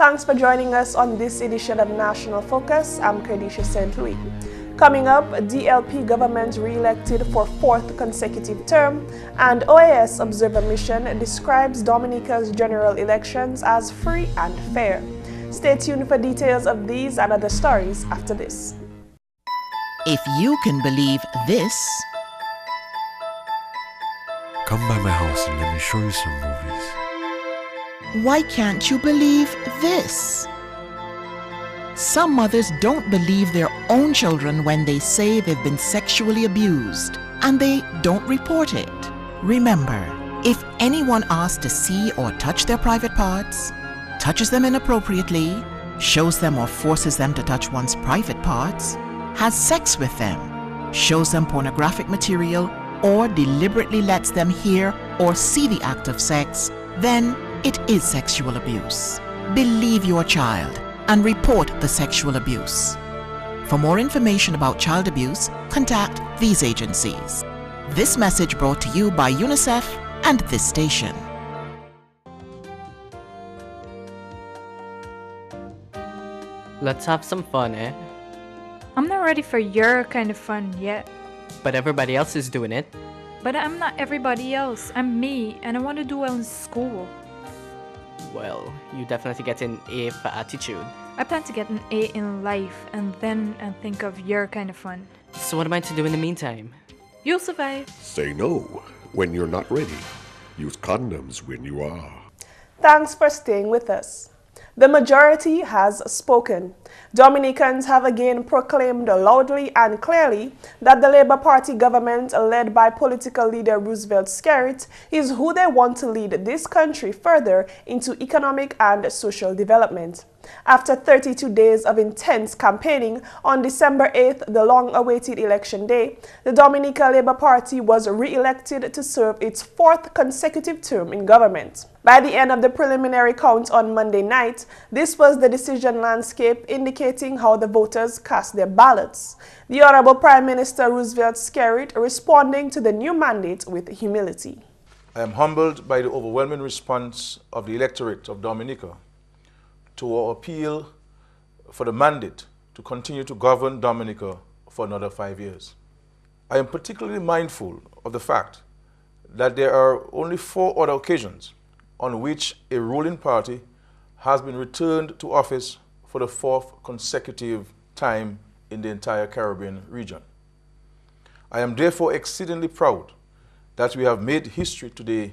Thanks for joining us on this edition of National Focus. I'm Kerdisha St. Louis. Coming up, DLP Government re-elected for 4th consecutive term, and OAS Observer Mission describes Dominica's general elections as free and fair. Stay tuned for details of these and other stories after this. If you can believe this, come by my house and let me show you some movies. why can't you believe this? Some mothers don't believe their own children when they say they've been sexually abused, and they don't report it. Remember, if anyone asks to see or touch their private parts, touches them inappropriately, shows them or forces them to touch one's private parts, has sex with them, shows them pornographic material, or deliberately lets them hear or see the act of sex, then it is sexual abuse. Believe your child and report the sexual abuse. For more information about child abuse, contact these agencies. This message brought to you by UNICEF and this station. Let's have some fun, eh? I'm not ready for your kind of fun yet. But everybody else is doing it. But I'm not everybody else. I'm me, and I want to do well in school. Well, you definitely get an A for attitude. I plan to get an A in life, and then I think of your kind of fun. So what am I to do in the meantime? You'll survive. Say no when you're not ready. Use condoms when you are. Thanks for staying with us. The majority has spoken. Dominicans have again proclaimed loudly and clearly that the Labour Party government, led by political leader Roosevelt Skerrit, is who they want to lead this country further into economic and social development. After 32 days of intense campaigning, on December 8th, the long-awaited election day, the Dominica Labour Party was re-elected to serve its 4th consecutive term in government. By the end of the preliminary count on Monday night, this was the decision landscape indicating how the voters cast their ballots. The Honorable Prime Minister Roosevelt Skerrit responding to the new mandate with humility. I am humbled by the overwhelming response of the electorate of Dominica to our appeal for the mandate to continue to govern Dominica for another 5 years. I am particularly mindful of the fact that there are only 4 other occasions on which a ruling party has been returned to office for the 4th consecutive time in the entire Caribbean region. I am therefore exceedingly proud that we have made history today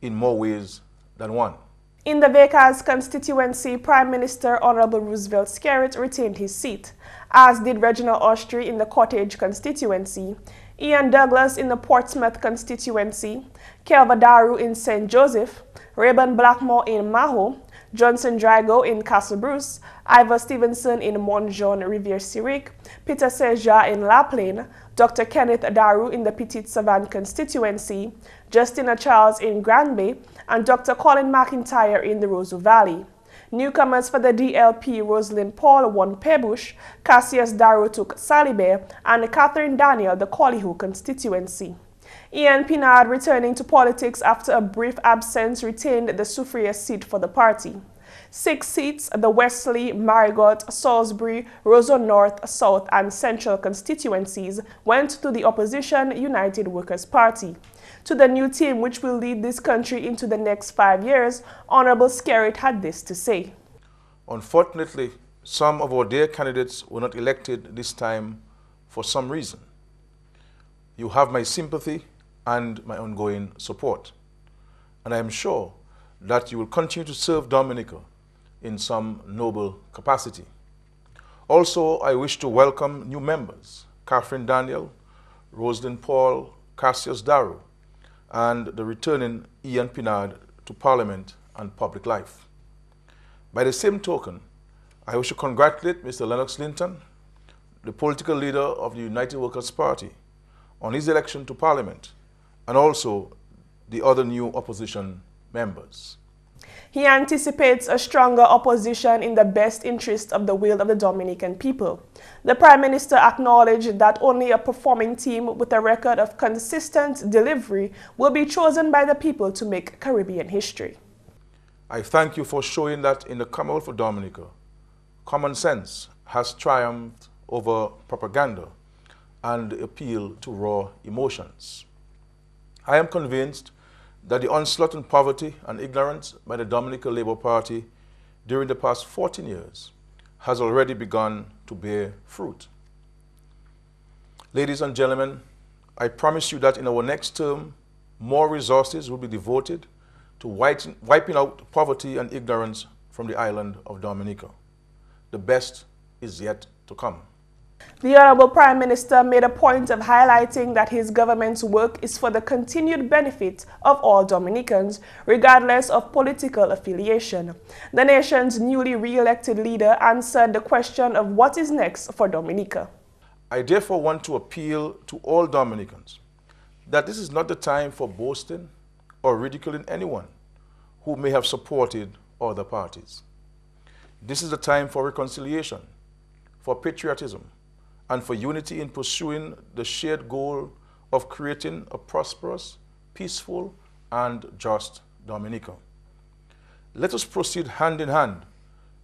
in more ways than one. In the Vacas constituency, Prime Minister Honorable Roosevelt Skerrit retained his seat, as did Reginald Austrie in the Cottage constituency, Ian Douglas in the Portsmouth constituency, Kelva Daru in St. Joseph, Rayburn Blackmore in Maho, Johnson Drago in Castle Bruce, Ivor Stevenson in Mont Jean Rivière-Syrique, Peter Seja in La Plaine, Dr. Kenneth Daru in the Petite Savane constituency, Justina Charles in Grand Bay, and Dr. Colin McIntyre in the Roseau Valley. Newcomers for the DLP, Rosalind Paul won Pebush, Cassius Daru took Salibe, and Catherine Daniel the Collyhoo constituency. Ian Pinard, returning to politics after a brief absence, retained the Soufrière seat for the party. 6 seats, the Wesley, Marigot, Salisbury, Roseau North, South, and Central constituencies, went to the opposition United Workers' Party. To the new team, which will lead this country into the next 5 years, Honorable Skerrit had this to say. Unfortunately, some of our dear candidates were not elected this time for some reason. You have my sympathy and my ongoing support, and I am sure that you will continue to serve Dominica in some noble capacity. Also, I wish to welcome new members, Catherine Daniel, Rosalind Paul, Cassius Daru, and the returning Ian Pinard to Parliament and public life. By the same token, I wish to congratulate Mr. Lennox Linton, the political leader of the United Workers' Party, on his election to Parliament, and also the other new opposition members. He anticipates a stronger opposition in the best interest of the will of the Dominican people. The Prime Minister acknowledged that only a performing team with a record of consistent delivery will be chosen by the people to make Caribbean history. I thank you for showing that in the Commonwealth of Dominica, common sense has triumphed over propaganda and the appeal to raw emotions. I am convinced that the onslaught on poverty and ignorance by the Dominica Labour Party during the past 14 years has already begun to bear fruit. Ladies and gentlemen, I promise you that in our next term, more resources will be devoted to wiping out poverty and ignorance from the island of Dominica. The best is yet to come. The Honorable Prime Minister made a point of highlighting that his government's work is for the continued benefit of all Dominicans, regardless of political affiliation. The nation's newly re-elected leader answered the question of what is next for Dominica. I therefore want to appeal to all Dominicans that this is not the time for boasting or ridiculing anyone who may have supported other parties. This is the time for reconciliation, for patriotism, and for unity in pursuing the shared goal of creating a prosperous, peaceful, and just Dominica. Let us proceed hand in hand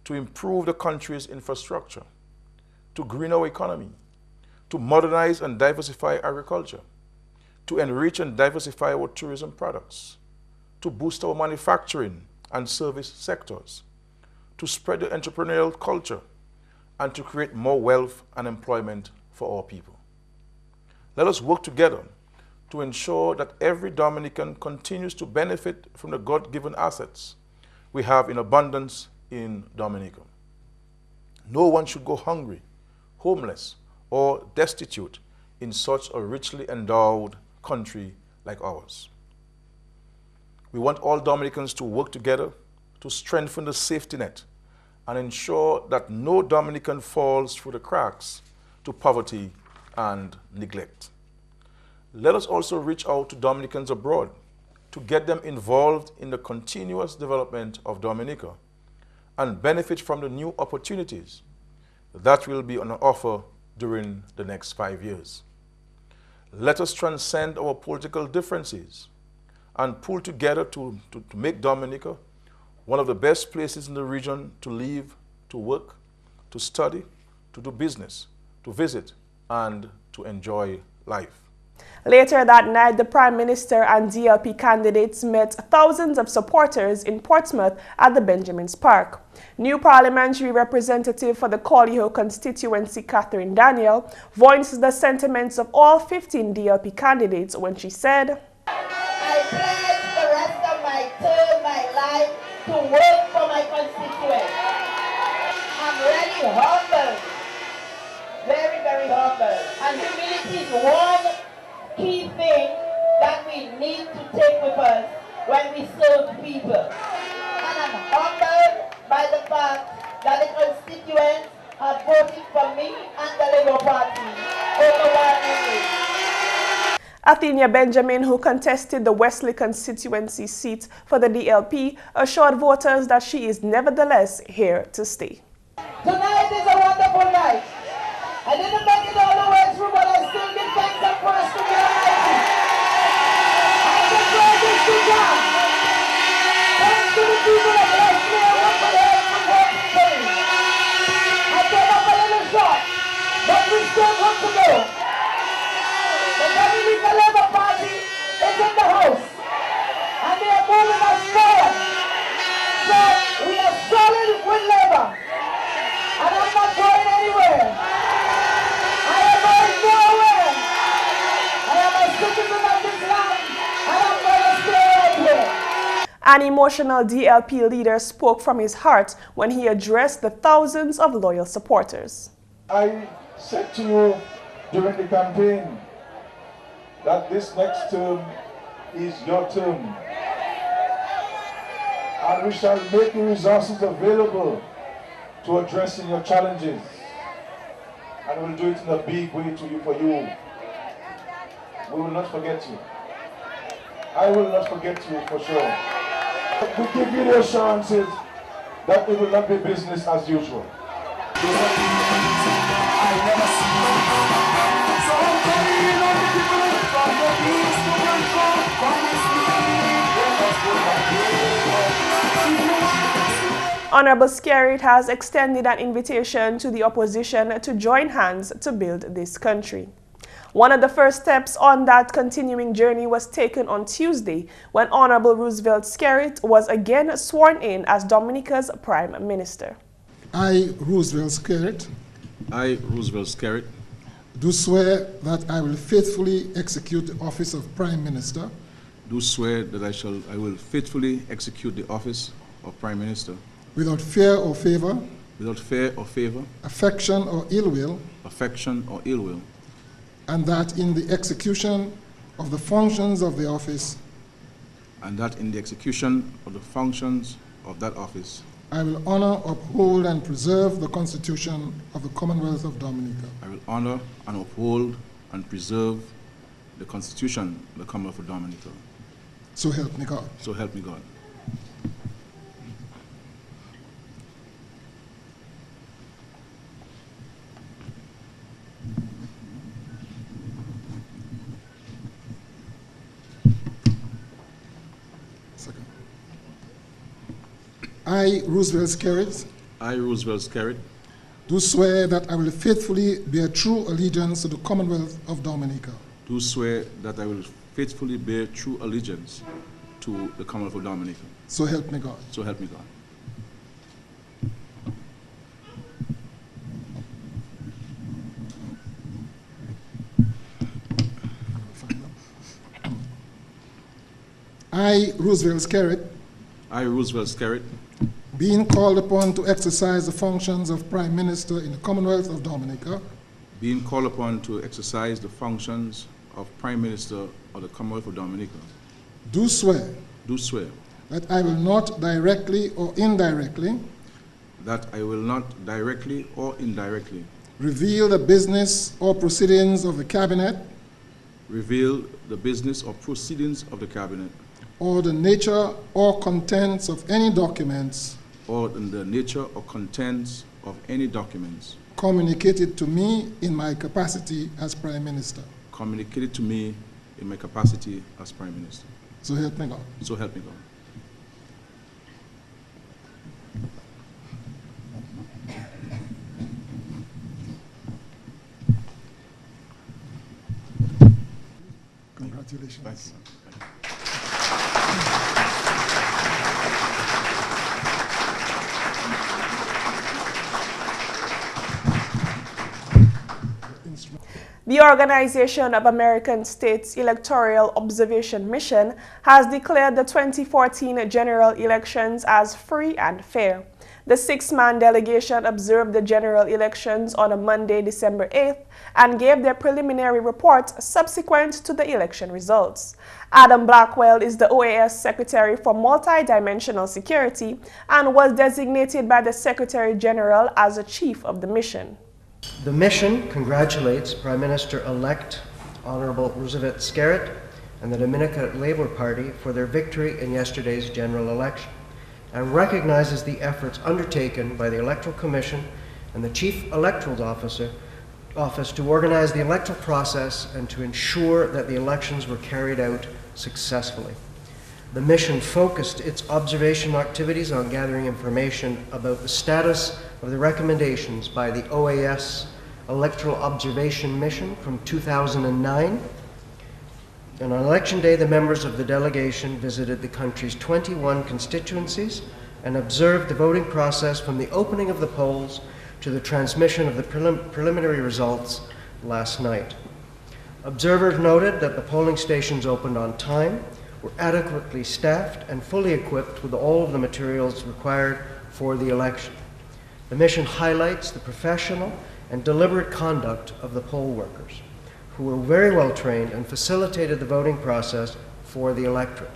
to improve the country's infrastructure, to green our economy, to modernize and diversify agriculture, to enrich and diversify our tourism products, to boost our manufacturing and service sectors, to spread the entrepreneurial culture, and to create more wealth and employment for our people. Let us work together to ensure that every Dominican continues to benefit from the God-given assets we have in abundance in Dominica. No one should go hungry, homeless, or destitute in such a richly endowed country like ours. We want all Dominicans to work together to strengthen the safety net and ensure that no Dominican falls through the cracks to poverty and neglect. Let us also reach out to Dominicans abroad to get them involved in the continuous development of Dominica and benefit from the new opportunities that will be on offer during the next 5 years. Let us transcend our political differences and pull together to make Dominica one of the best places in the region to live, to work, to study, to do business, to visit, and to enjoy life. Later that night, the Prime Minister and DLP candidates met thousands of supporters in Portsmouth at the Benjamins Park. New parliamentary representative for the Cawleyhoe constituency, Catherine Daniel, voiced the sentiments of all 15 DLP candidates when she said, I pledge the rest of my term, my life, to work for my constituents. I'm really humble, very, very humble. And humility is one key thing that we need to take with us when we serve people. And I'm humbled by the fact that the constituents have voted for me and the Labour Party overwhelmingly. Athenia Benjamin, who contested the Wesley constituency seat for the DLP, assured voters that she is nevertheless here to stay. Tonight is a wonderful night. I didn't make it all the way through, but I still give thanks and praise to the Almighty. I can praise this to God. Thanks to the people that blessed me and worked for the help and working for me. I came up a little short, but we still got to go. The Dominica Labour Party is in the house, and they are moving us forward. So we are solid with Labour, and I'm not going anywhere. I am going nowhere. I am a citizen of this land, and I'm going to stay right here. An emotional DLP leader spoke from his heart when he addressed the thousands of loyal supporters. I said to you during the campaign that this next term is your term. And we shall make the resources available to addressing your challenges. And we'll do it in a big way to you, for you. We will not forget you. I will not forget you for sure. We give you the assurances that it will not be business as usual. From the east to the Honorable Skerritt has extended an invitation to the opposition to join hands to build this country. One of the first steps on that continuing journey was taken on Tuesday when Honorable Roosevelt Skerritt was again sworn in as Dominica's Prime Minister. I, Roosevelt Skerritt, do swear that I will faithfully execute the office of Prime Minister. Do swear that I will faithfully execute the office of Prime Minister. Without fear or favor. Without fear or favor. Affection or ill will. Affection or ill will. And that in the execution of the functions of the office. And that in the execution of the functions of that office. I will honor, uphold, and preserve the Constitution of the Commonwealth of Dominica. I will honor and uphold and preserve the Constitution of the Commonwealth of Dominica. So help me God. So help me God. I, Roosevelt Skerritt, do swear that I will faithfully bear true allegiance to the Commonwealth of Dominica. Do swear that I will faithfully bear true allegiance to the Commonwealth of Dominica. So help me God. So help me God. I, Roosevelt Skerritt, being called upon to exercise the functions of Prime Minister in the Commonwealth of Dominica. Being called upon to exercise the functions of Prime Minister of the Commonwealth of Dominica. Do swear. Do swear. That I will not directly or indirectly. That I will not directly or indirectly. Reveal the business or proceedings of the Cabinet. Reveal the business or proceedings of the Cabinet. Or the nature or contents of any documents. Or the nature or contents of any documents. Communicated to me in my capacity as Prime Minister. Communicated to me in my capacity as Prime Minister. So help me God. So help me God. Congratulations. Thank you. The Organization of American States Electoral Observation Mission has declared the 2014 general elections as free and fair. The six-man delegation observed the general elections on a Monday, December 8th, and gave their preliminary report subsequent to the election results. Adam Blackwell is the OAS Secretary for Multidimensional Security and was designated by the Secretary General as the chief of the mission. The mission congratulates Prime Minister-elect Honorable Roosevelt Skerritt and the Dominica Labour Party for their victory in yesterday's general election, and recognizes the efforts undertaken by the Electoral Commission and the Chief Electoral Office to organize the electoral process and to ensure that the elections were carried out successfully. The mission focused its observation activities on gathering information about the status of the recommendations by the OAS Electoral Observation Mission from 2009. And on election day, the members of the delegation visited the country's 21 constituencies and observed the voting process from the opening of the polls to the transmission of the preliminary results last night. Observers noted that the polling stations opened on time, were adequately staffed, and fully equipped with all of the materials required for the election. The mission highlights the professional and deliberate conduct of the poll workers, who were very well trained and facilitated the voting process for the electorate.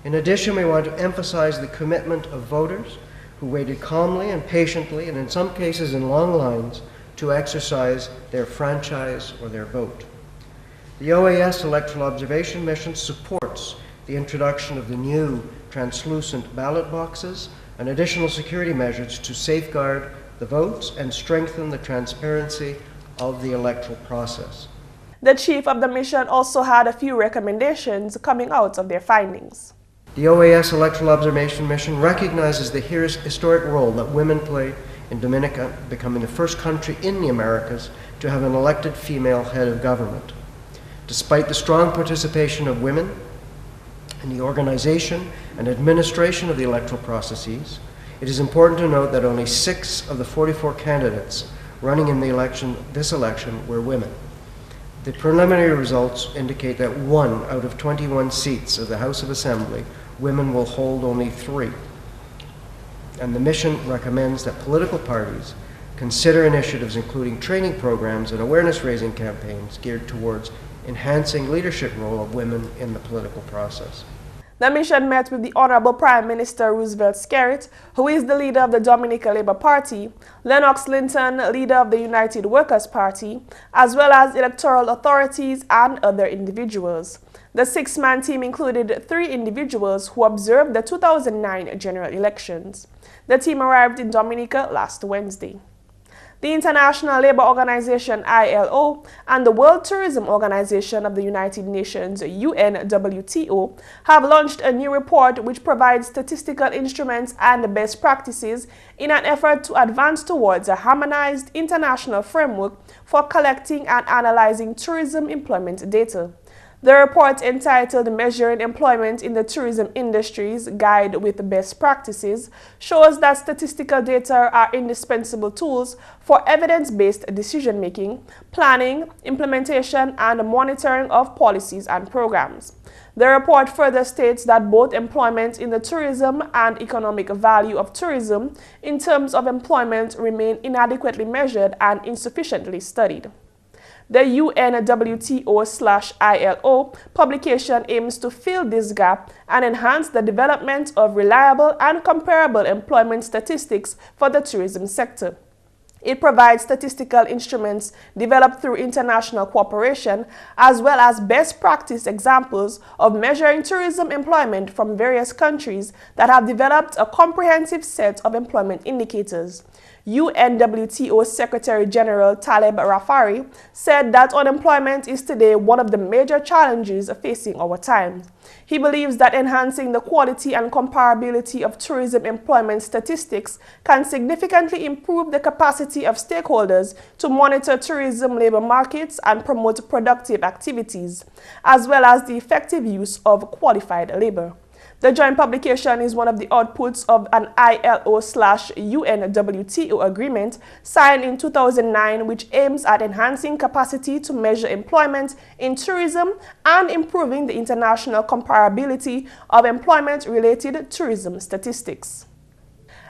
In addition, we want to emphasize the commitment of voters who waited calmly and patiently, and in some cases in long lines, to exercise their franchise or their vote. The OAS Electoral Observation Mission supports the introduction of the new translucent ballot boxes and additional security measures to safeguard the votes and strengthen the transparency of the electoral process. The chief of the mission also had a few recommendations coming out of their findings. The OAS Electoral Observation Mission recognizes the historic role that women play in Dominica, becoming the first country in the Americas to have an elected female head of government. Despite the strong participation of women in the organization and administration of the electoral processes, it is important to note that only 6 of the 44 candidates running in this election were women. The preliminary results indicate that 1 out of 21 seats of the House of Assembly, women will hold only 3. And the mission recommends that political parties consider initiatives including training programs and awareness-raising campaigns geared towards enhancing leadership role of women in the political process. The mission met with the Honorable Prime Minister Roosevelt Skerrit, who is the leader of the Dominica Labour Party, Lennox Linton, leader of the United Workers' Party, as well as electoral authorities and other individuals. The 6-man team included 3 individuals who observed the 2009 general elections. The team arrived in Dominica last Wednesday. The International Labour Organization ILO and the World Tourism Organization of the United Nations UNWTO have launched a new report which provides statistical instruments and best practices in an effort to advance towards a harmonized international framework for collecting and analyzing tourism employment data. The report, entitled Measuring Employment in the Tourism Industries Guide with Best Practices, shows that statistical data are indispensable tools for evidence-based decision-making, planning, implementation, and monitoring of policies and programs. The report further states that both employment in the tourism and economic value of tourism in terms of employment remain inadequately measured and insufficiently studied. The UNWTO/ILO publication aims to fill this gap and enhance the development of reliable and comparable employment statistics for the tourism sector. It provides statistical instruments developed through international cooperation, as well as best practice examples of measuring tourism employment from various countries that have developed a comprehensive set of employment indicators. UNWTO Secretary General Taleb Rafari said that unemployment is today one of the major challenges facing our time. He believes that enhancing the quality and comparability of tourism employment statistics can significantly improve the capacity of stakeholders to monitor tourism labor markets and promote productive activities, as well as the effective use of qualified labor. The joint publication is one of the outputs of an ILO/UNWTO agreement signed in 2009, which aims at enhancing capacity to measure employment in tourism and improving the international comparability of employment-related tourism statistics.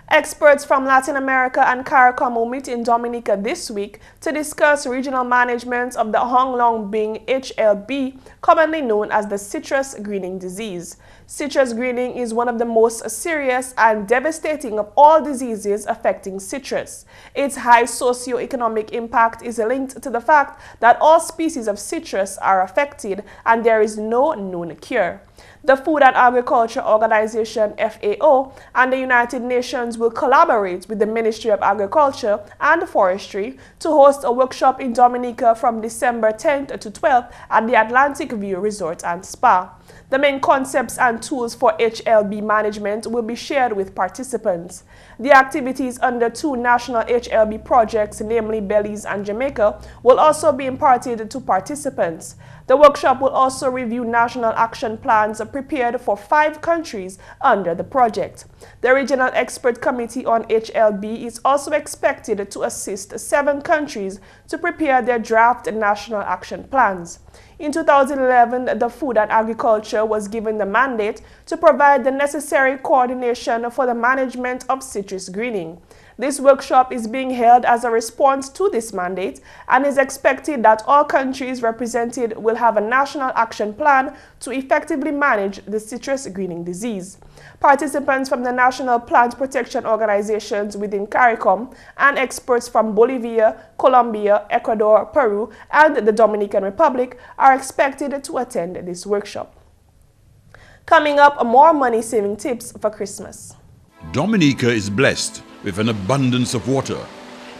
Experts from Latin America and CARICOM will meet in Dominica this week to discuss regional management of the Hong Long Bing HLB, commonly known as the citrus greening disease. Citrus greening is one of the most serious and devastating of all diseases affecting citrus. Its high socio-economic impact is linked to the fact that all species of citrus are affected and there is no known cure. The Food and Agriculture Organization FAO and the United Nations will collaborate with the Ministry of Agriculture and Forestry to host a workshop in Dominica from December 10th to 12th at the Atlantic View Resort and Spa. The main concepts and tools for HLB management will be shared with participants. The activities under 2 national HLB projects, namely Belize and Jamaica, will also be imparted to participants. The workshop will also review national action plans prepared for 5 countries under the project. The Regional Expert Committee on HLB is also expected to assist 7 countries to prepare their draft national action plans. In 2011, the Food and Agriculture was given the mandate to provide the necessary coordination for the management of citrus greening. This workshop is being held as a response to this mandate and is expected that all countries represented will have a national action plan to effectively manage the citrus greening disease. Participants from the national plant protection organizations within CARICOM and experts from Bolivia, Colombia, Ecuador, Peru, and the Dominican Republic are expected to attend this workshop. Coming up, more money-saving tips for Christmas. Dominica is blessed with an abundance of water,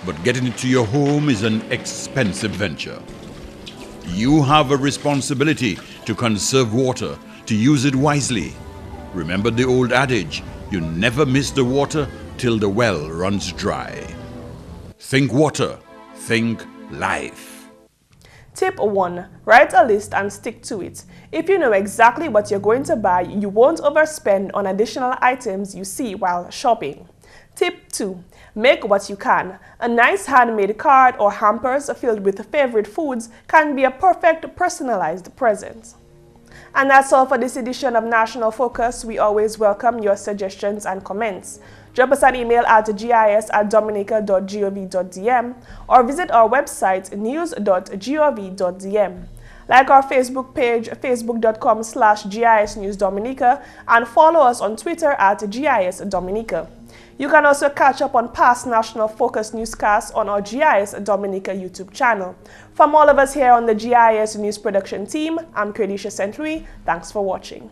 but getting it to your home is an expensive venture. You have a responsibility to conserve water, to use it wisely. Remember the old adage, you never miss the water till the well runs dry. Think water, think life. Tip 1. Write a list and stick to it. If you know exactly what you're going to buy, you won't overspend on additional items you see while shopping. Tip 2. Make what you can. A nice handmade card or hampers filled with favorite foods can be a perfect personalized present. And that's all for this edition of National Focus. We always welcome your suggestions and comments. Drop us an email at gis@dominica.gov.dm or visit our website news.gov.dm. Like our Facebook page, facebook.com/GIS News Dominica, and follow us on Twitter at GIS Dominica. You can also catch up on past National Focus newscasts on our GIS Dominica YouTube channel. From all of us here on the GIS News Production team, I'm Kerdisha. Thanks for watching.